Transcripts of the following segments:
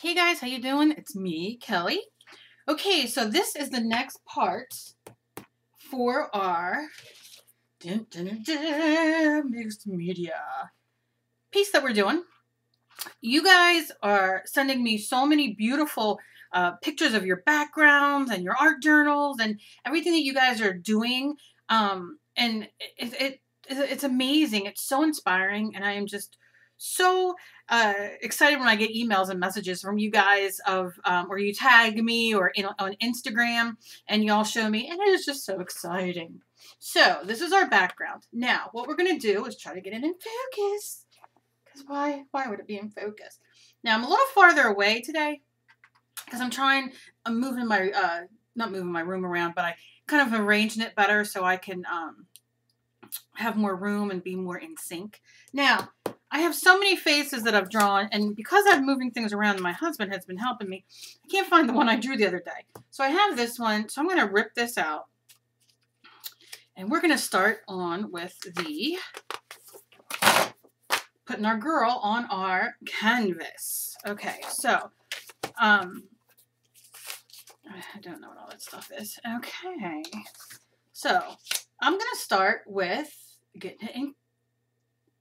Hey guys, how you doing? It's me, Kelly. Okay, so this is the next part for our mixed media piece that we're doing. You guys are sending me so many beautiful pictures of your backgrounds and your art journals and everything that you guys are doing. And it's amazing. It's so inspiring, and I am just so excited when I get emails and messages from you guys of or you tag me or on Instagram and y'all show me, and it is just so exciting. So this is our background. Now what we're gonna do is try to get it in focus. Because why would it be in focus? Now I'm a little farther away today because I'm moving my not moving my room around, but I kind of arranging it better so I can have more room and be more in sync. Now, I have so many faces that I've drawn, and because I'm moving things around and my husband has been helping me, I can't find the one I drew the other day. So I have this one, so I'm going to rip this out. And we're going to start on with the putting our girl on our canvas. Okay, so I don't know what all that stuff is. Okay, so I'm going to start with getting it in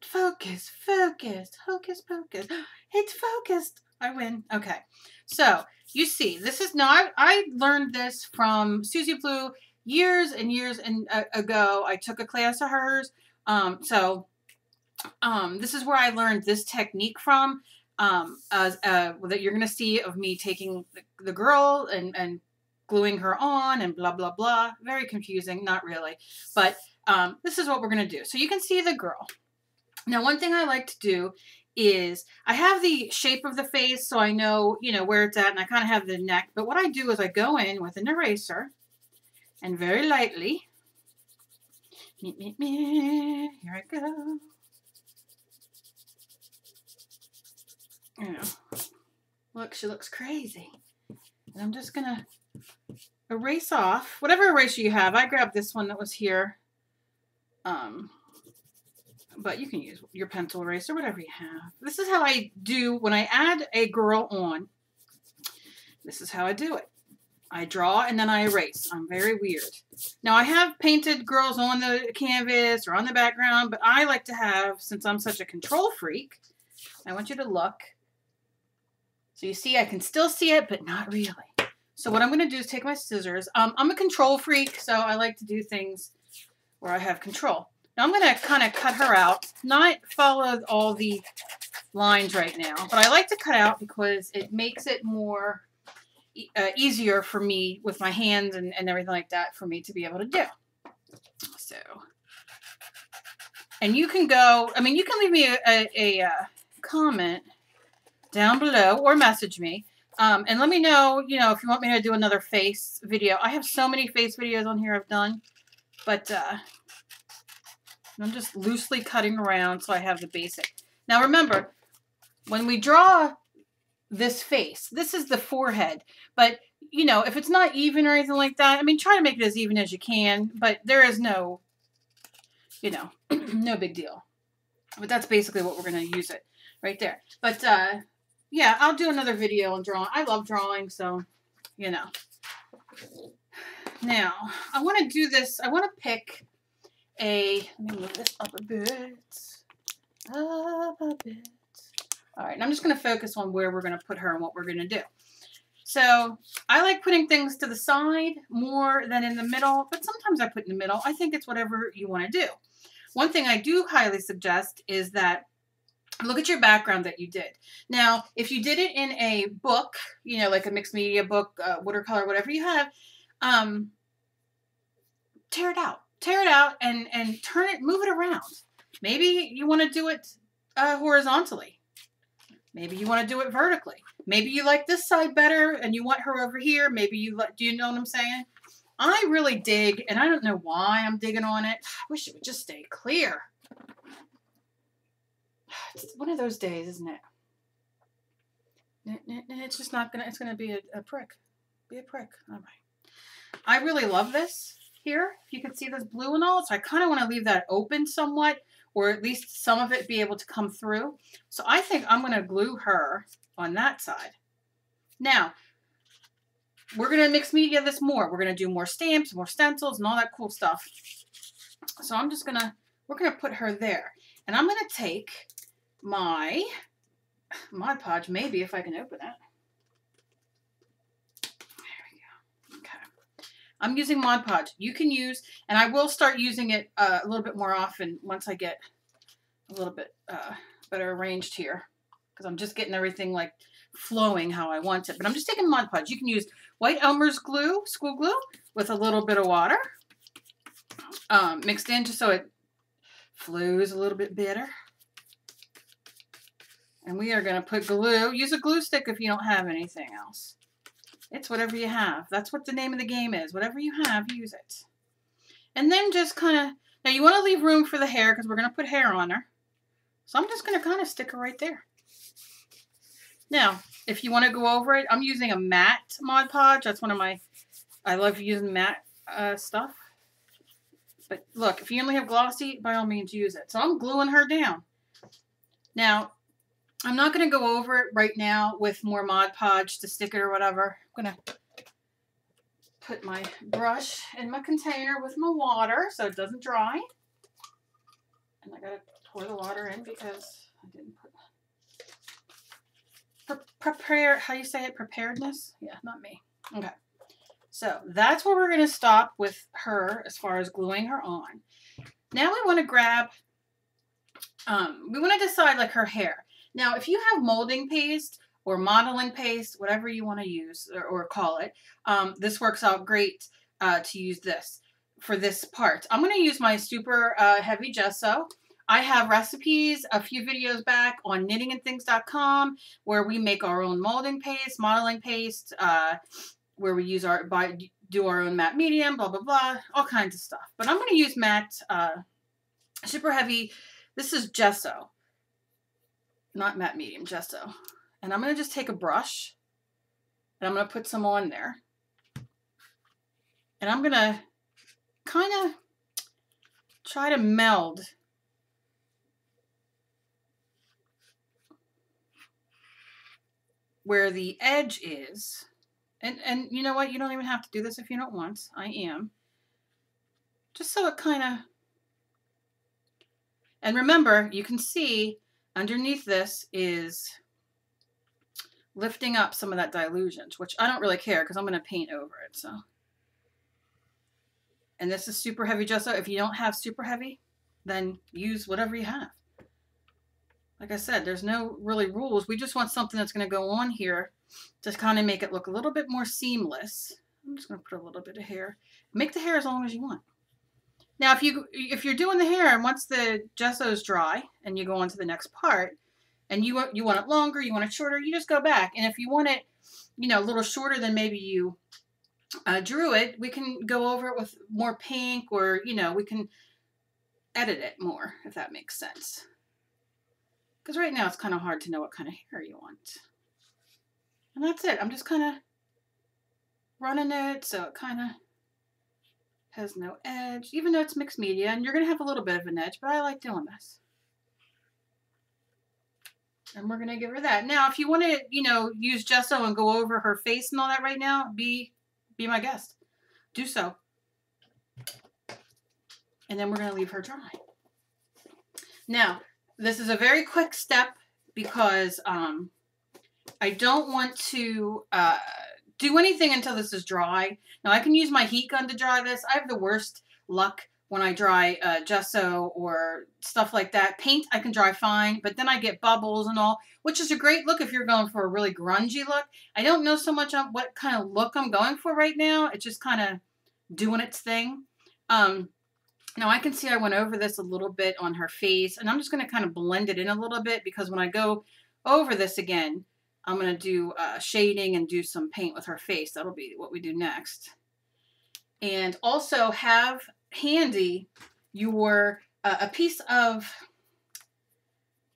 focus, hocus pocus. It's focused. I win. Okay, so you see, this is not, I learned this from Susie Blue years and years ago. I took a class of hers. This is where I learned this technique from, that you're going to see of me taking the girl and gluing her on and blah, blah, blah. Very confusing. Not really. But this is what we're going to do. So you can see the girl. Now, one thing I like to do is I have the shape of the face, so I know, where it's at, and I kind of have the neck. But what I do is I go in with an eraser and very lightly, here I go. Look, she looks crazy. And I'm just going to erase off whatever eraser you have. I grabbed this one that was here. But you can use your pencil eraser, whatever you have. This is how I do when I add a girl on. This is how I do it. I draw and then I erase. I'm very weird. Now, I have painted girls on the canvas or on the background, but I like to have, since I'm such a control freak, I want you to look. So you see, I can still see it, but not really. So what I'm going to do is take my scissors. I'm a control freak, so I like to do things where I have control. Now I'm going to kind of cut her out, not follow all the lines right now, but I like to cut out because it makes it more easier for me with my hands and everything like that for me to be able to do. So, and you can go, you can leave me a comment down below or message me. And let me know, if you want me to do another face video. I have so many face videos on here I've done, but I'm just loosely cutting around so I have the basic. Now remember, when we draw this face, this is the forehead. But, if it's not even or anything like that, try to make it as even as you can. But there is no, no big deal. But that's basically what we're going to use it right there. But, yeah, I'll do another video on drawing. I love drawing, so, Now, I want to do this. I want to pick let me move this up a bit. Up a bit. All right, and I'm just going to focus on where we're going to put her and what we're going to do. So I like putting things to the side more than in the middle, but sometimes I put in the middle. I think it's whatever you want to do. One thing I do highly suggest is that look at your background that you did. Now, if you did it in a book, like a mixed media book, watercolor, whatever you have, tear it out. Tear it out and turn it, move it around. Maybe you want to do it horizontally. Maybe you want to do it vertically. Maybe you like this side better and you want her over here. Maybe you like, do you know what I'm saying? I really dig, and I don't know why I'm digging on it. I wish it would just stay clear. It's one of those days, isn't it? It's just not gonna, it's gonna be a prick. Be a prick. All right. I really love this here. If you can see this blue and all, so I kind of want to leave that open somewhat, or at least some of it be able to come through. So I think I'm going to glue her on that side. Now, we're going to mix media this more. We're going to do more stamps, more stencils, and all that cool stuff. So I'm just going to, we're going to put her there. And I'm going to take my Mod Podge, maybe if I can open it. There we go. Okay. I'm using Mod Podge. You can use, and I will start using it a little bit more often once I get a little bit better arranged here. Because I'm just getting everything like flowing how I want it. But I'm just taking Mod Podge. You can use white Elmer's glue, school glue, with a little bit of water mixed in just so it flows a little bit better. And we are going to put glue. Use a glue stick if you don't have anything else. It's whatever you have. That's what the name of the game is. Whatever you have, use it. And then just kind of, now you want to leave room for the hair because we're going to put hair on her. So I'm just going to kind of stick her right there. Now, if you want to go over it, I'm using a matte Mod Podge. That's one of my, I love using matte stuff. But look, if you only have glossy, by all means use it. So I'm gluing her down. Now, I'm not going to go over it right now with more Mod Podge to stick it or whatever. I'm going to put my brush in my container with my water so it doesn't dry. And I got to pour the water in because I didn't put... Prepare, how you say it? Preparedness? Yeah, not me. Okay. So that's where we're going to stop with her as far as gluing her on. Now we want to grab, we want to decide like her hair. Now, if you have molding paste or modeling paste, whatever you want to use or call it, this works out great to use this for this part. I'm going to use my super heavy gesso. I have recipes a few videos back on knittingandthings.com where we make our own molding paste, modeling paste, where we use our, do our own matte medium, blah, blah, blah, all kinds of stuff. But I'm going to use matte, super heavy. This is gesso, not matte medium, gesso. And I'm going to just take a brush and I'm going to put some on there. And I'm going to kind of try to meld where the edge is. And you know what? You don't even have to do this if you don't want. I am. Just so it kind of... And remember, you can see underneath this is lifting up some of that dilution, which I don't really care because I'm going to paint over it. So, and this is super heavy gesso. If you don't have super heavy, then use whatever you have. Like I said, there's no really rules. We just want something that's going to go on here to kind of make it look a little bit more seamless. I'm just going to put a little bit of hair. Make the hair as long as you want. Now, if you're doing the hair and once the gesso is dry and you go on to the next part and you want it longer, you want it shorter, you just go back. And if you want it, you know, a little shorter than maybe you drew it, we can go over it with more pink or, you know, we can edit it more, if that makes sense. Because right now it's kind of hard to know what kind of hair you want. And that's it. I'm just kind of running it so it kind of has no edge, even though it's mixed media. And you're going to have a little bit of an edge, but I like doing this. And we're going to give her that. Now, if you want to, you know, use gesso and go over her face and all that right now, be my guest. Do so. And then we're going to leave her dry. Now, this is a very quick step because I don't want to do anything until this is dry. Now, I can use my heat gun to dry this. I have the worst luck when I dry gesso or stuff like that. Paint, I can dry fine, but then I get bubbles and all, which is a great look if you're going for a really grungy look. I don't know so much on what kind of look I'm going for right now. It's just kind of doing its thing. Now I can see I went over this a little bit on her face, and I'm just going to kind of blend it in a little bit because when I go over this again, I'm going to do shading and do some paint with her face. That'll be what we do next. And also have handy your a piece of,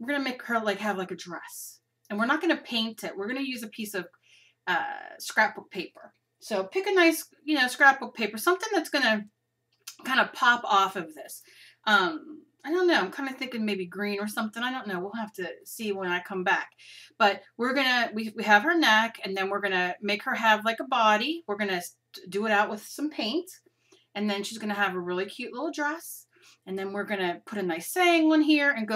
we're going to make her like have like a dress. And we're not going to paint it. We're going to use a piece of scrapbook paper. So pick a nice, you know, scrapbook paper, something that's going to kind of pop off of this. I don't know. I'm kind of thinking maybe green or something. I don't know. We'll have to see when I come back. But we have her neck, and then we're gonna make her have like a body. We're gonna do it out with some paint, and then she's gonna have a really cute little dress. And then we're gonna put a nice saying on here and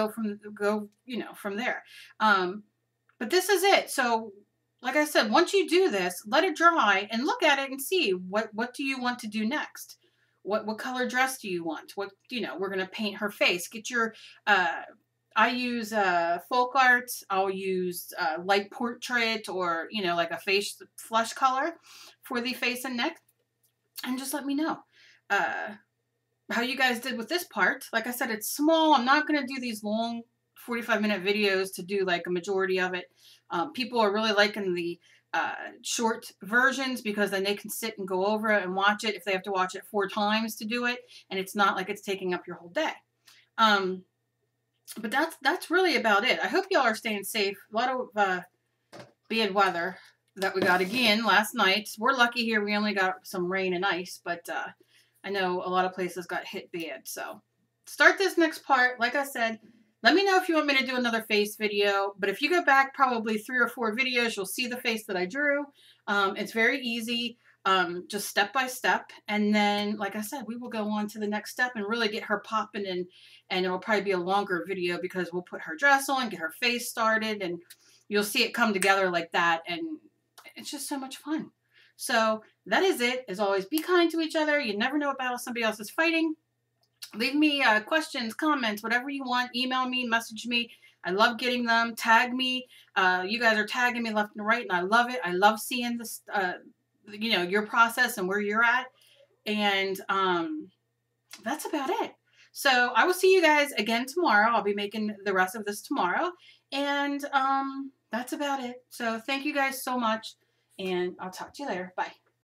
from there. But this is it. So like I said, once you do this, let it dry and look at it and see what do you want to do next. What color dress do you want? We're gonna paint her face. Get your I use folk art. I'll use light portrait or like a face flush color for the face and neck, and just let me know how you guys did with this part. Like I said, it's small. I'm not gonna do these long 45-minute videos to do like a majority of it. People are really liking the short versions because then they can sit and go over it and watch it if they have to watch it 4 times to do it, and it's not like it's taking up your whole day. But that's really about it. I hope y'all are staying safe. A lot of bad weather that we got again last night. We're lucky here. We only got some rain and ice, but I know a lot of places got hit bad. So start this next part. Like I said, let me know if you want me to do another face video, but if you go back probably 3 or 4 videos, you'll see the face that I drew. It's very easy, just step by step. And then, like I said, we will go on to the next step and really get her popping, and it'll probably be a longer video because we'll put her dress on, get her face started, and you'll see it come together like that. And it's just so much fun. So that is it. As always, be kind to each other. You never know what battle somebody else is fighting. Leave me questions, comments, whatever you want. Email me, message me. I love getting them. Tag me. You guys are tagging me left and right, and I love it. I love seeing this, your process and where you're at. And that's about it. So I will see you guys again tomorrow. I'll be making the rest of this tomorrow. And that's about it. So thank you guys so much, and I'll talk to you later. Bye.